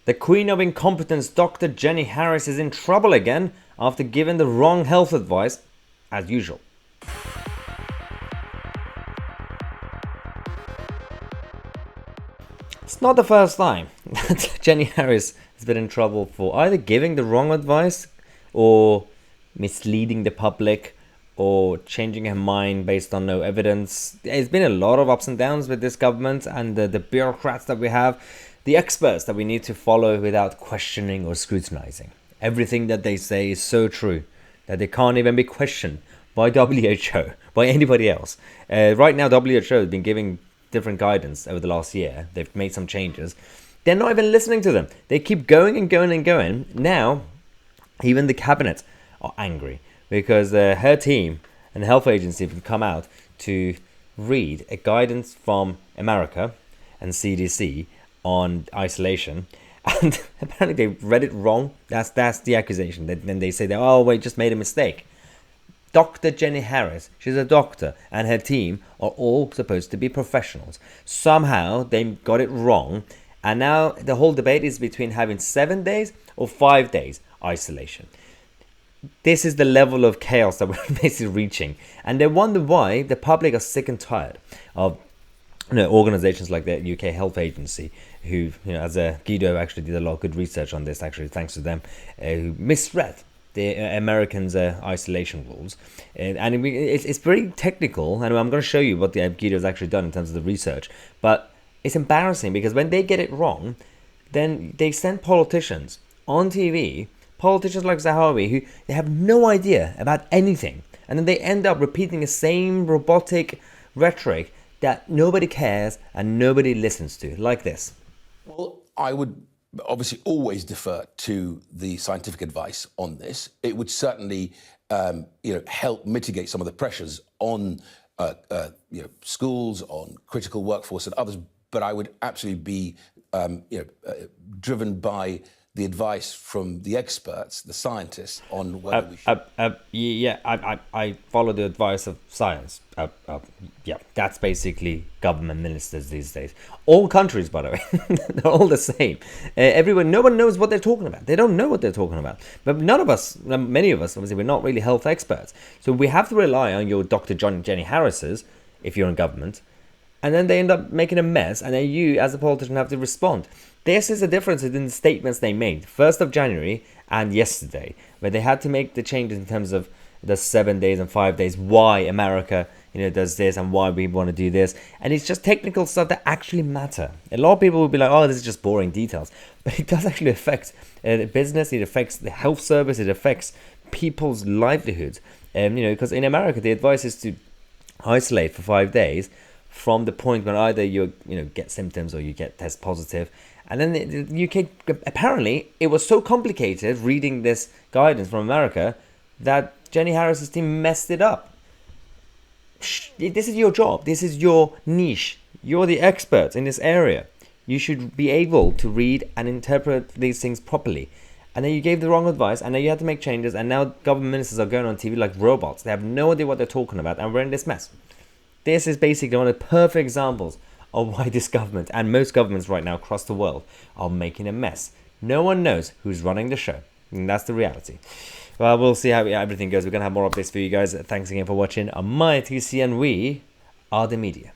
The queen of incompetence, Dr. Jenny Harries, is in trouble again after giving the wrong health advice, as usual. It's not the first time that Jenny Harries has been in trouble for either giving the wrong advice or misleading the public or changing her mind based on no evidence. There's been a lot of ups and downs with this government and the bureaucrats that we have, the experts that we need to follow without questioning or scrutinizing. Everything that they say is so true that they can't even be questioned by WHO, by anybody else. Right now, WHO has been giving different guidance over the last year. They've made some changes. They're not even listening to them. They keep going and going and going. Now, even the cabinet are angry because her team and the health agency have come out to read a guidance from America and CDC on isolation, and apparently they read it wrong. That's the accusation. Then they say that, oh wait, just made a mistake. Dr. Jenny Harries, she's a doctor, and her team are all supposed to be professionals. Somehow they got it wrong, and now the whole debate is between having 7 days or 5 days isolation. This is the level of chaos that we're basically reaching, and they wonder why the public are sick and tired of organizations like the UK Health Agency, who, as Guido actually did a lot of good research on this, actually thanks to them, who misread the Americans' isolation rules, and it's very technical, and I'm going to show you what the Guido has actually done in terms of the research. But it's embarrassing because when they get it wrong, then they send politicians on TV, politicians like Zahawi, who they have no idea about anything, and then they end up repeating the same robotic rhetoric that nobody cares and nobody listens to, like this. Well, I would obviously always defer to the scientific advice on this. It would certainly, help mitigate some of the pressures on, schools, on critical workforce and others. But I would absolutely be, driven by the advice from the experts, the scientists, on whether we should. I follow the advice of science. That's basically government ministers these days. All countries, by the way, they're all the same. No one knows what they're talking about. They don't know what they're talking about. But many of us, obviously, we're not really health experts. So we have to rely on your Dr. Jenny Harris's, if you're in government, and then they end up making a mess, and then you, as a politician, have to respond. This is the difference in the statements they made 1st of January and yesterday, where they had to make the changes in terms of the 7 days and 5 days, why America does this and why we want to do this. And it's just technical stuff that actually matter. A lot of people will be like, oh, this is just boring details. But it does actually affect the business, it affects the health service, it affects people's livelihoods. Because in America, the advice is to isolate for 5 days from the point when either you get symptoms or you get test positive. And then the UK, apparently, it was so complicated reading this guidance from America that Jenny Harris's team messed it up. This is your job. This is your niche. You're the expert in this area. You should be able to read and interpret these things properly. And then you gave the wrong advice, and then you had to make changes, and now government ministers are going on TV like robots. They have no idea what they're talking about, and we're in this mess. This is basically one of the perfect examples of why this government and most governments right now across the world are making a mess. No one knows who's running the show, and that's the reality. Well, we'll see how everything goes. We're going to have more updates for you guys. Thanks again for watching. I'm Tousi, and we are the media.